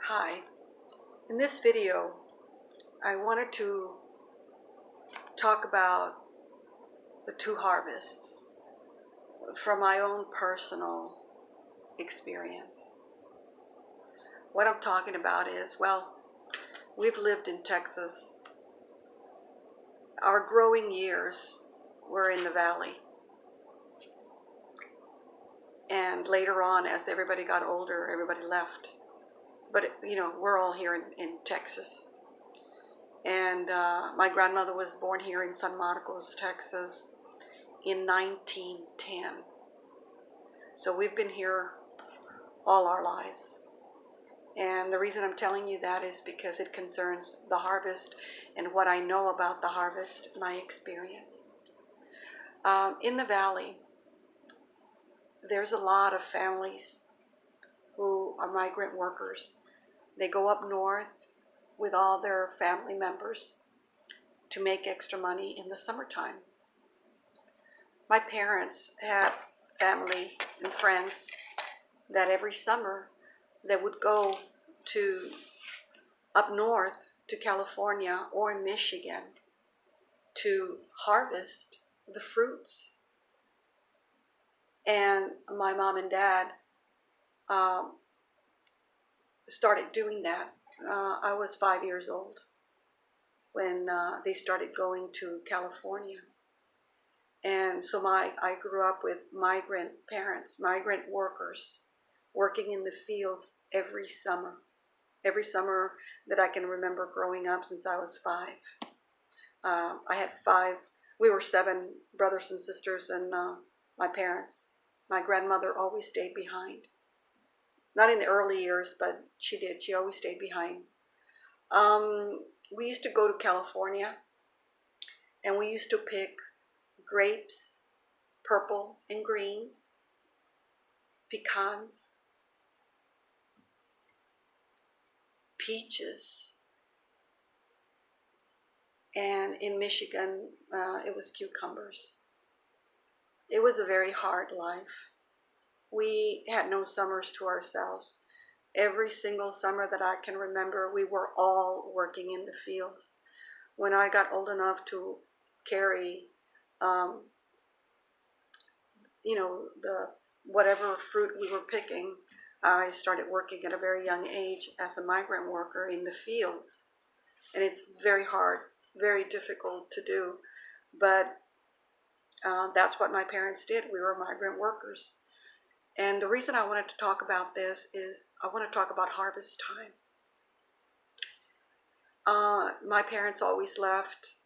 Hi, in this video I wanted to talk about the two harvests from my own personal experience. What I'm talking about is, we've lived in Texas. Our growing years were in the valley. And later on, as everybody got older, everybody left. But, we're all here in Texas. And my grandmother was born here in San Marcos, Texas in 1910. So we've been here all our lives. And the reason I'm telling you that is because it concerns the harvest and what I know about the harvest, my experience. In the valley, there's a lot of families who are migrant workers. They go up north with all their family members to make extra money in the summertime. My parents had family and friends that every summer they would go to up north to California or Michigan to harvest the fruits. And my mom and dad started doing that. I was 5 years old when they started going to California. And so I grew up with migrant parents, migrant workers, working in the fields every summer that I can remember growing up since I was 5. I had 5, we were 7 brothers and sisters, and my parents. My grandmother always stayed behind. Not in the early years, but she did. She always stayed behind. We used to go to California, and we used to pick grapes, purple and green, pecans, peaches, and in Michigan, it was cucumbers. It was a very hard life. We had no summers to ourselves. Every single summer that I can remember, we were all working in the fields. When I got old enough to carry, the whatever fruit we were picking, I started working at a very young age as a migrant worker in the fields. And it's very hard, very difficult to do. But that's what my parents did. We were migrant workers. And the reason I wanted to talk about this is I want to talk about harvest time. My parents always left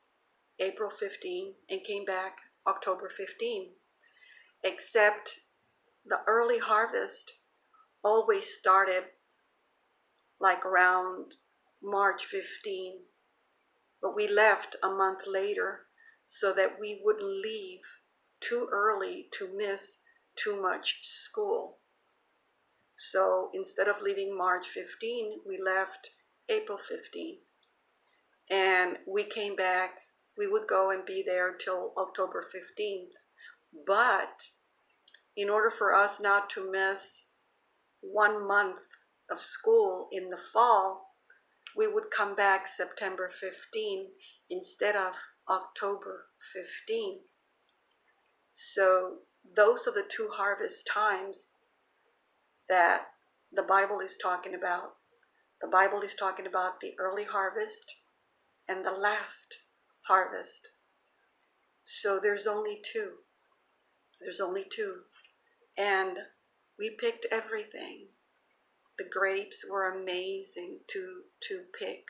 April 15 and came back October 15, except the early harvest always started like around March 15, but we left a month later so that we wouldn't leave too early to miss too much school. So instead of leaving March 15, we left April 15. And we came back, we would go and be there till October 15th. But in order for us not to miss 1 month of school in the fall, we would come back September 15 instead of October 15. So those are the two harvest times that the Bible is talking about. The Bible is talking about the early harvest and the last harvest. So there's only 2. There's only 2. And we picked everything. The grapes were amazing to pick.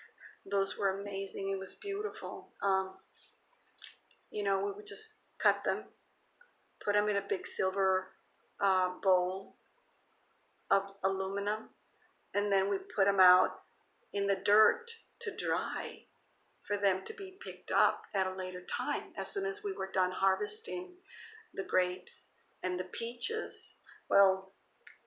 Those were amazing. It was beautiful. We would just cut them, put them in a big silver bowl of aluminum, and then we put them out in the dirt to dry for them to be picked up at a later time. As soon as we were done harvesting the grapes and the peaches, well,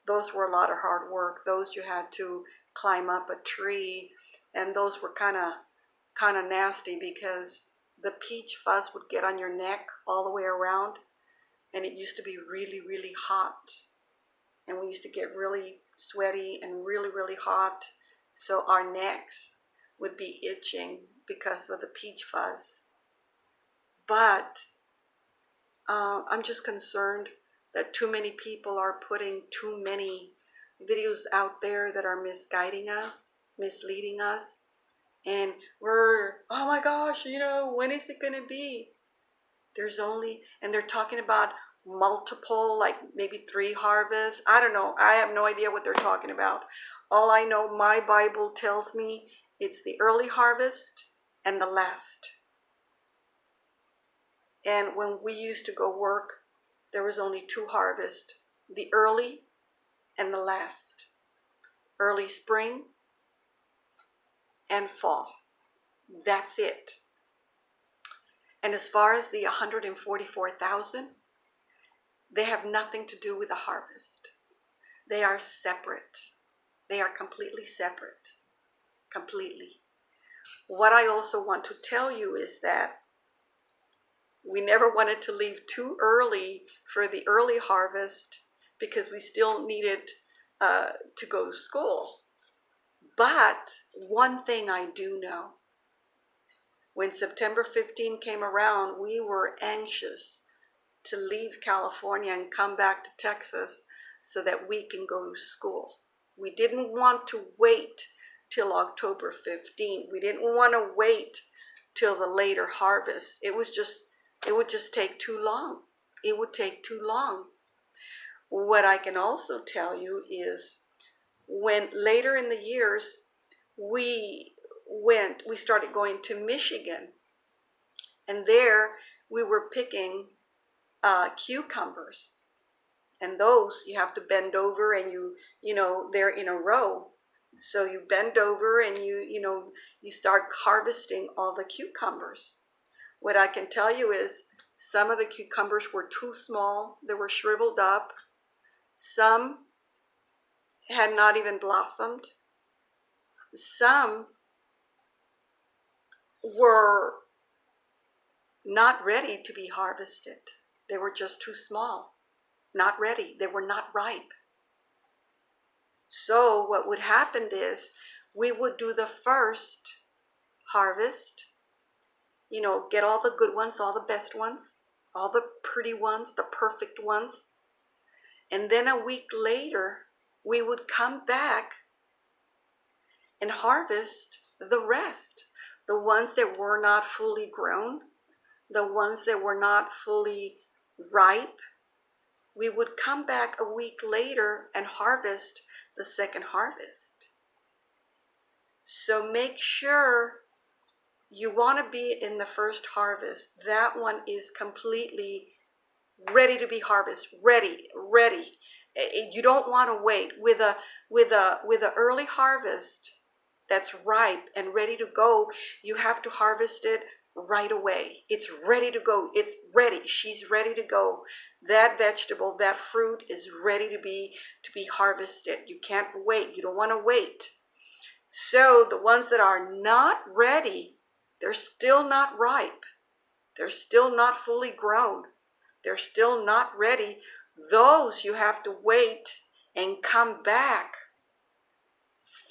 those were a lot of hard work. Those you had to climb up a tree, and those were kind of nasty because the peach fuzz would get on your neck all the way around, and it used to be really, really hot. And we used to get really sweaty and really, really hot. So our necks would be itching because of the peach fuzz. But I'm just concerned that too many people are putting too many videos out there that are misguiding us, misleading us. And we're, oh my gosh, when is it going to be? And they're talking about multiple, like maybe 3 harvests. I don't know. I have no idea what they're talking about. All I know, my Bible tells me it's the early harvest and the last. And when we used to go work, there was only 2 harvests, the early and the last. Early spring and fall. That's it. And as far as the 144,000, they have nothing to do with the harvest. They are separate. They are completely separate. Completely. What I also want to tell you is that we never wanted to leave too early for the early harvest because we still needed to go to school. But one thing I do know, when September 15 came around, we were anxious to leave California and come back to Texas so that we can go to school. We didn't want to wait till October 15. We didn't want to wait till the later harvest. It would just take too long. It would take too long. What I can also tell you is when later in the years we started going to Michigan, and there we were picking cucumbers, and those you have to bend over, and they're in a row, so you bend over and you start harvesting all the cucumbers. What I can tell you is some of the cucumbers were too small, they were shriveled up, some had not even blossomed, some were not ready to be harvested. They were just too small, not ready. They were not ripe. So what would happen is we would do the first harvest, get all the good ones, all the best ones, all the pretty ones, the perfect ones. And then a week later, we would come back and harvest the rest. The ones that were not fully grown, the ones that were not fully ripe, we would come back a week later and harvest the second harvest. So make sure you want to be in the first harvest. That one is completely ready to be harvested. Ready. You don't want to wait. With a early harvest that's ripe and ready to go, you have to harvest it right away. It's ready to go. It's ready. She's ready to go. That vegetable, that fruit is ready to be harvested. You can't wait. You don't want to wait. So the ones that are not ready, they're still not ripe. They're still not fully grown. They're still not ready. Those you have to wait and come back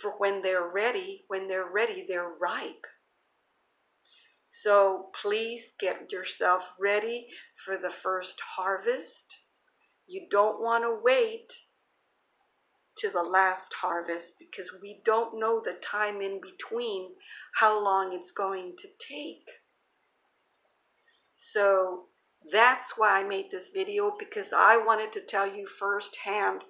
for when they're ready. When they're ready, they're ripe. So please get yourself ready for the first harvest. You don't want to wait to the last harvest because we don't know the time in between, how long it's going to take. So that's why I made this video, because I wanted to tell you firsthand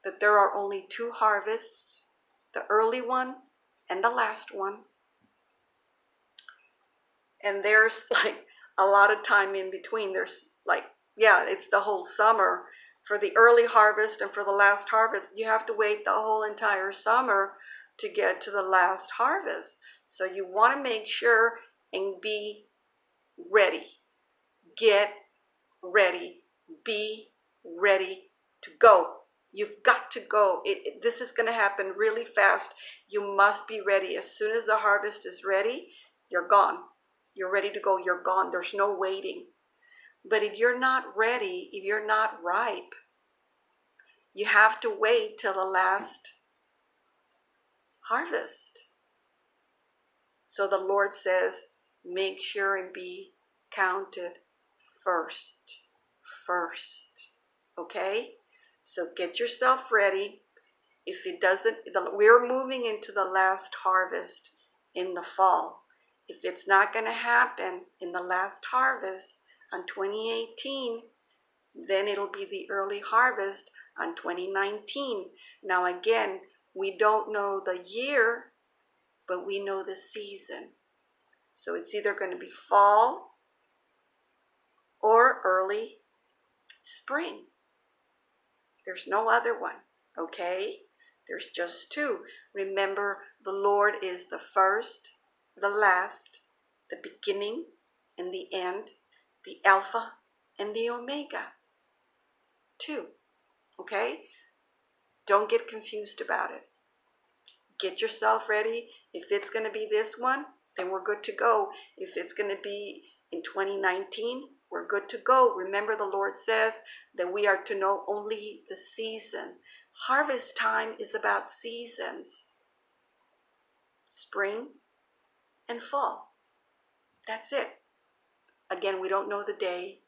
that there are only 2 harvests, the early one and the last one. And there's like a lot of time in between. There's it's the whole summer. For the early harvest and for the last harvest, you have to wait the whole entire summer to get to the last harvest. So you want to make sure and be ready. Get ready. Be ready to go. You've got to go. This is going to happen really fast. You must be ready. As soon as the harvest is ready, you're gone. You're ready to go. You're gone. There's no waiting. But if you're not ready, if you're not ripe, you have to wait till the last harvest. So the Lord says, make sure and be counted first. Okay? So get yourself ready. If it doesn't, we're moving into the last harvest in the fall. If it's not going to happen in the last harvest on 2018, then it'll be the early harvest on 2019. Now again, we don't know the year, but we know the season. So it's either going to be fall or early spring. There's no other one, okay? There's just two. Remember, the Lord is the first, the last, the beginning and the end, the Alpha and the Omega. Two, okay? Don't get confused about it. Get yourself ready. If it's going to be this one, then we're good to go. If it's going to be in 2019, we're good to go. Remember, the Lord says that we are to know only the season. Harvest time is about seasons. Spring and fall. That's it. Again, we don't know the day.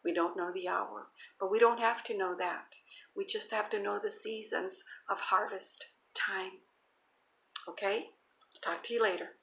We don't know the hour. But we don't have to know that. We just have to know the seasons of harvest time. Okay? Talk to you later.